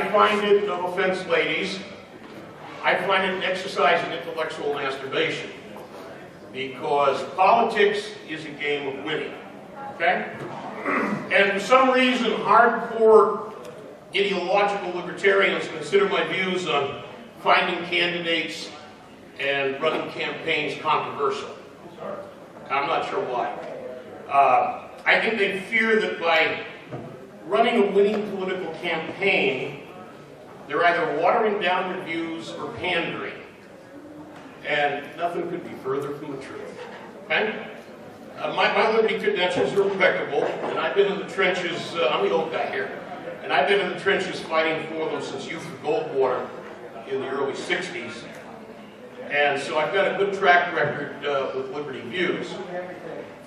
I find it, no offense ladies, I find it an exercise in intellectual masturbation. Because politics is a game of winning, okay? And for some reason, hardcore ideological libertarians consider my views on finding candidates and running campaigns controversial. I'm not sure why. I think they fear that by running a winning political campaign, they're either watering down their views or pandering. And nothing could be further from the truth. Okay? My liberty credentials are impeccable, and I've been in the trenches, I'm the old guy here, and I've been in the trenches fighting for them since Youth for Goldwater in the early 60s. And so I've got a good track record with liberty views.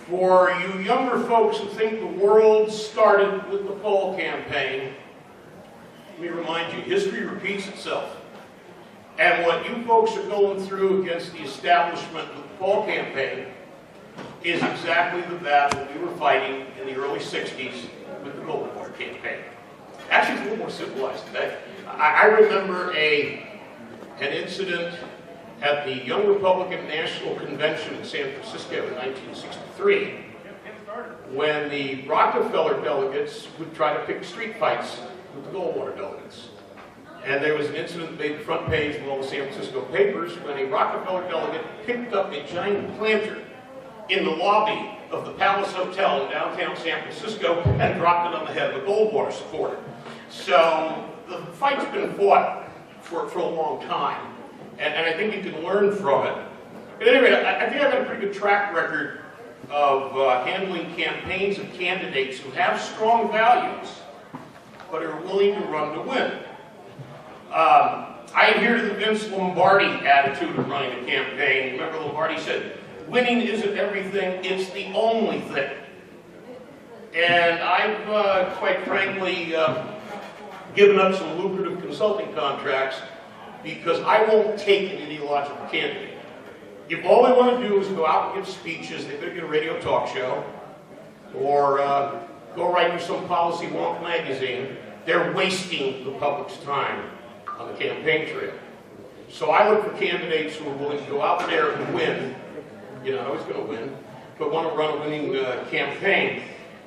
For you younger folks who think the world started with the Paul campaign, let me remind you, history repeats itself. And what you folks are going through against the establishment with the Paul campaign is exactly the battle we were fighting in the early 60s with the Goldwater campaign. Actually, it's a little more civilized today. I remember an incident at the Young Republican National Convention in San Francisco in 1963 when the Rockefeller delegates would try to pick street fights with the Goldwater delegates. And there was an incident that made the front page of all the San Francisco papers when a Rockefeller delegate picked up a giant planter in the lobby of the Palace Hotel in downtown San Francisco and dropped it on the head of a Goldwater supporter. So the fight's been fought for a long time, and I think you can learn from it. But anyway, I think I've got a pretty good track record of handling campaigns of candidates who have strong values but are willing to run to win. I adhere to the Vince Lombardi attitude of running a campaign. Remember, Lombardi said, winning isn't everything, it's the only thing. And I've, quite frankly, given up some lucrative consulting contracts because I won't take an ideological candidate. If all they want to do is go out and give speeches, they better get a radio talk show, or go write for some policy wonk magazine, they're wasting the public's time on the campaign trail. So I look for candidates who are willing to go out there and win. You're not always going to win, but want to run a winning campaign.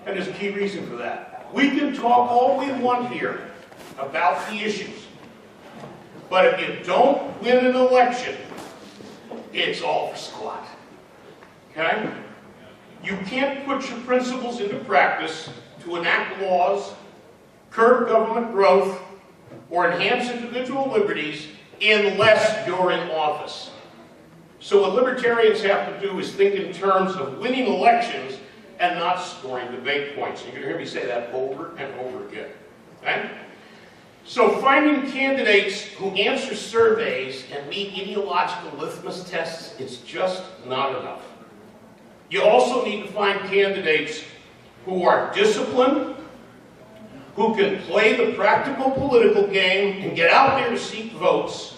And there's a key reason for that. We can talk all we want here about the issues, but if you don't win an election, it's all for squat. Okay? You can't put your principles into practice to enact laws, curb government growth, or enhance individual liberties unless you're in office. So what libertarians have to do is think in terms of winning elections and not scoring debate points. You're going to hear me say that over and over again. Okay? So finding candidates who answer surveys and meet ideological litmus tests is just not enough. You also need to find candidates who are disciplined, who can play the practical political game and get out there to seek votes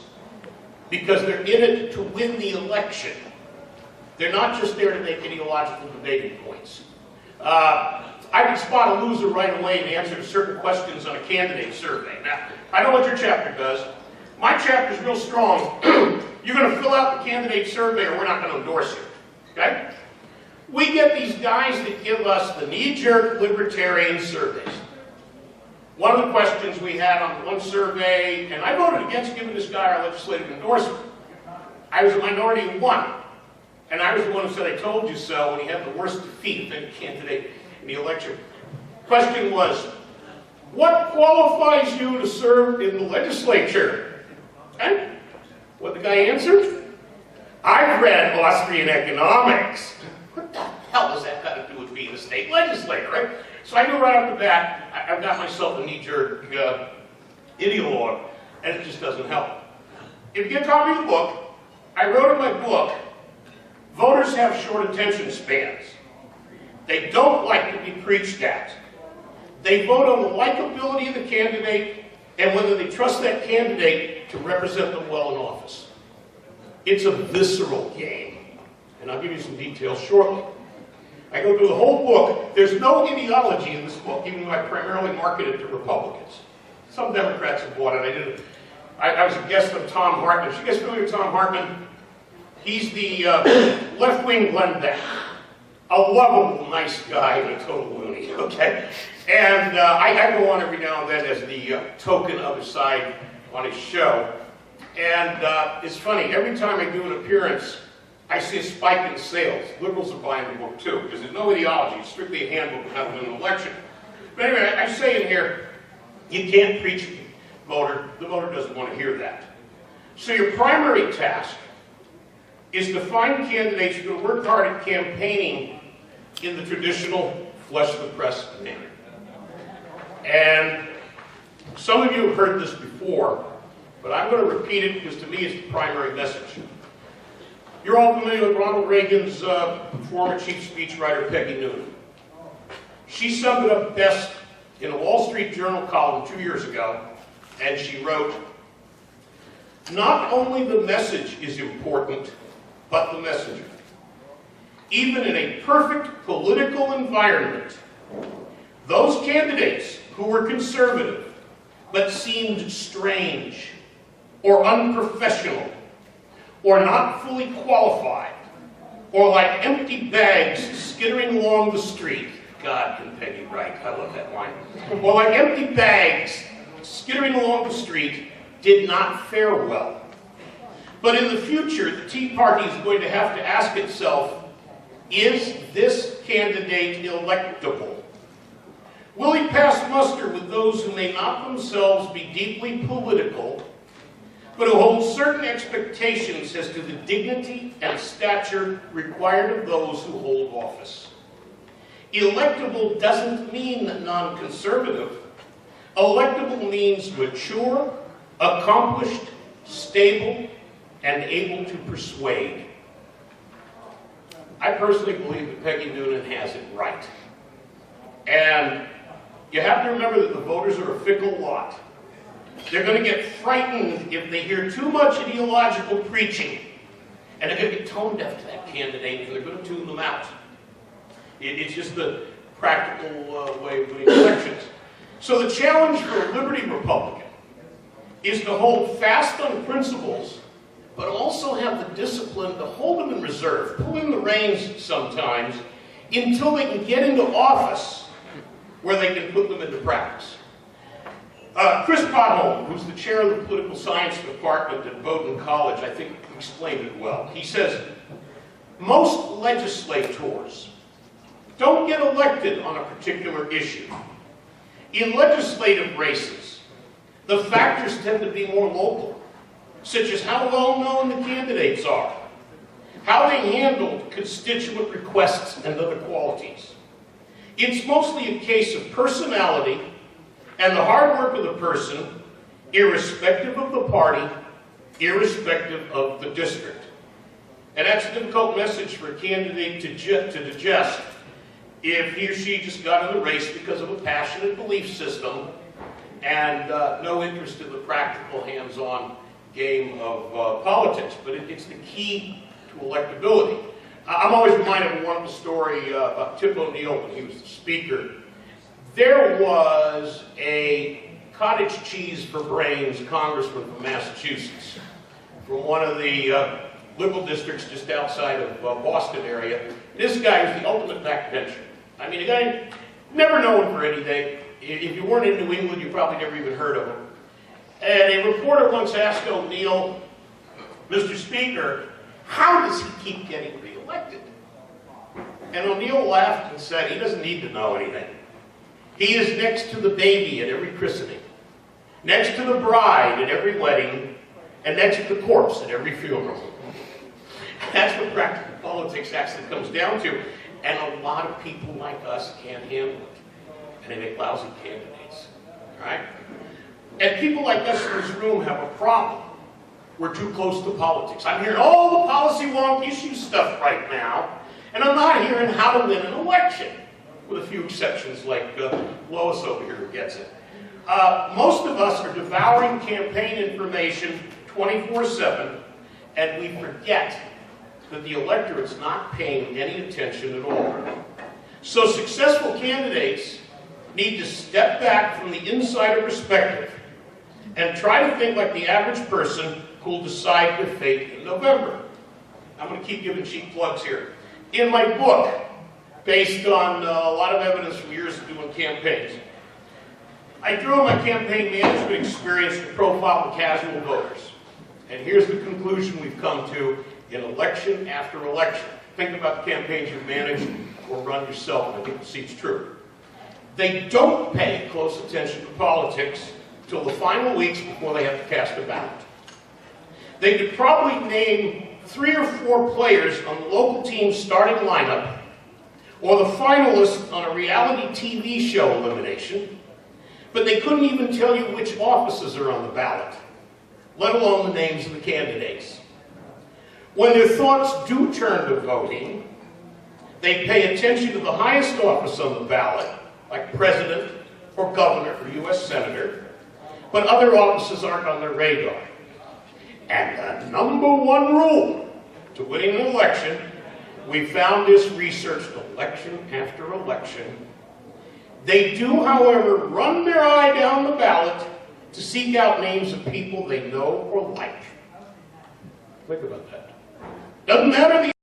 because they're in it to win the election. They're not just there to make ideological debating points. I can spot a loser right away and answer to certain questions on a candidate survey. Now, I know what your chapter does. My chapter's real strong. You're going to fill out the candidate survey or we're not going to endorse you. Okay? We get these guys that give us the knee-jerk libertarian surveys. One of the questions we had on one survey, and I voted against giving this guy our legislative endorsement. I was a minority of one. And I was the one who said, I told you so, when he had the worst defeat of any candidate in the election. Question was, what qualifies you to serve in the legislature? And what the guy answered? I've read Austrian economics. What the hell does that got to do with being a state legislator, right? So I knew right off the bat, I've got myself a knee-jerk ideologue, and it just doesn't help. If you get a copy of the book, I wrote in my book, voters have short attention spans. They don't like to be preached at. They vote on the likability of the candidate and whether they trust that candidate to represent them well in office. It's a visceral game, and I'll give you some details shortly. I go through the whole book. There's no ideology in this book, even though I primarily market it to Republicans. Some Democrats have bought it. I was a guest of Tom Hartman. You guys familiar with Tom Hartman? He's the left-wing Glenn Beck. A lovable, nice guy, and a total loony, okay? And I go on every now and then as the token other side on his show. And it's funny, every time I do an appearance, I see a spike in sales. Liberals are buying the book too, because there's no ideology. It's strictly a handbook of how to win an election. But anyway, I say in here, you can't preach to the voter. The voter doesn't want to hear that. So your primary task is to find candidates who are going to work hard at campaigning in the traditional flesh of the press manner. And some of you have heard this before, but I'm going to repeat it because to me it's the primary message. You're all familiar with Ronald Reagan's former chief speechwriter, Peggy Noonan. She summed it up best in a Wall Street Journal column 2 years ago, and she wrote, "Not only the message is important, but the messenger. Even in a perfect political environment, those candidates who were conservative but seemed strange or unprofessional or not fully qualified or like empty bags skittering along the street." God, can Peggy write? I love that line. Or like empty bags skittering along the street did not fare well. But in the future, the Tea Party is going to have to ask itself, is this candidate electable? Will he pass muster with those who may not themselves be deeply political, but who hold certain expectations as to the dignity and stature required of those who hold office? Electable doesn't mean non-conservative. Electable means mature, accomplished, stable, and able to persuade. I personally believe that Peggy Noonan has it right. And you have to remember that the voters are a fickle lot. They're going to get frightened if they hear too much ideological preaching. And they're going to get tone deaf to that candidate, and they're going to tune them out. It's just the practical way of doing elections. So the challenge for a Liberty Republican is to hold fast on principles, but also have the discipline to hold them in reserve, pull in the reins sometimes, until they can get into office where they can put them into practice. Chris Potholm, who's the chair of the political science department at Bowdoin College, I think explained it well. He says, most legislators don't get elected on a particular issue. In legislative races, the factors tend to be more local, such as how well known the candidates are, how they handled constituent requests and other qualities. It's mostly a case of personality and the hard work of the person, irrespective of the party, irrespective of the district. And that's a difficult message for a candidate to digest if he or she just got in the race because of a passionate belief system and no interest in the practical, hands-on game of politics. But it's the key to electability. I'm always reminded of a wonderful story about Tip O'Neill when he was the speaker. There was a cottage cheese for brains congressman from Massachusetts, from one of the liberal districts just outside of Boston area. This guy was the ultimate backbencher. I mean, a guy never known for anything. If you weren't in New England, you probably never even heard of him. And a reporter once asked O'Neill, "Mr. Speaker, how does he keep getting reelected?" And O'Neill laughed and said, "He doesn't need to know anything. He is next to the baby at every christening, next to the bride at every wedding, and next to the corpse at every funeral." That's what practical politics actually comes down to. And a lot of people like us can't handle it. And they make lousy candidates. Right? And people like us in this room have a problem. We're too close to politics. I'm hearing all the policy wonk issue stuff right now, and I'm not hearing how to win an election, with a few exceptions like Lois over here who gets it. Most of us are devouring campaign information 24/7, and we forget that the electorate's not paying any attention at all. So successful candidates need to step back from the insider perspective and try to think like the average person who will decide their fate in November. I'm going to keep giving cheap plugs here. In my book, based on a lot of evidence from years of doing campaigns, I drew on my campaign management experience to profile the casual voters. And here's the conclusion we've come to in election after election. Think about the campaigns you've managed or run yourself, and I think the seat's true. They don't pay close attention to politics till the final weeks before they have to cast a ballot. They could probably name 3 or 4 players on the local team's starting lineup, or the finalists on a reality TV show elimination, but they couldn't even tell you which offices are on the ballot, let alone the names of the candidates. When their thoughts do turn to voting, they pay attention to the highest office on the ballot, like president or governor or U.S. senator, but other offices aren't on their radar. And the #1 rule to winning an election, we found this researched election after election. They do, however, run their eye down the ballot to seek out names of people they know or like. Think about that. Doesn't matter the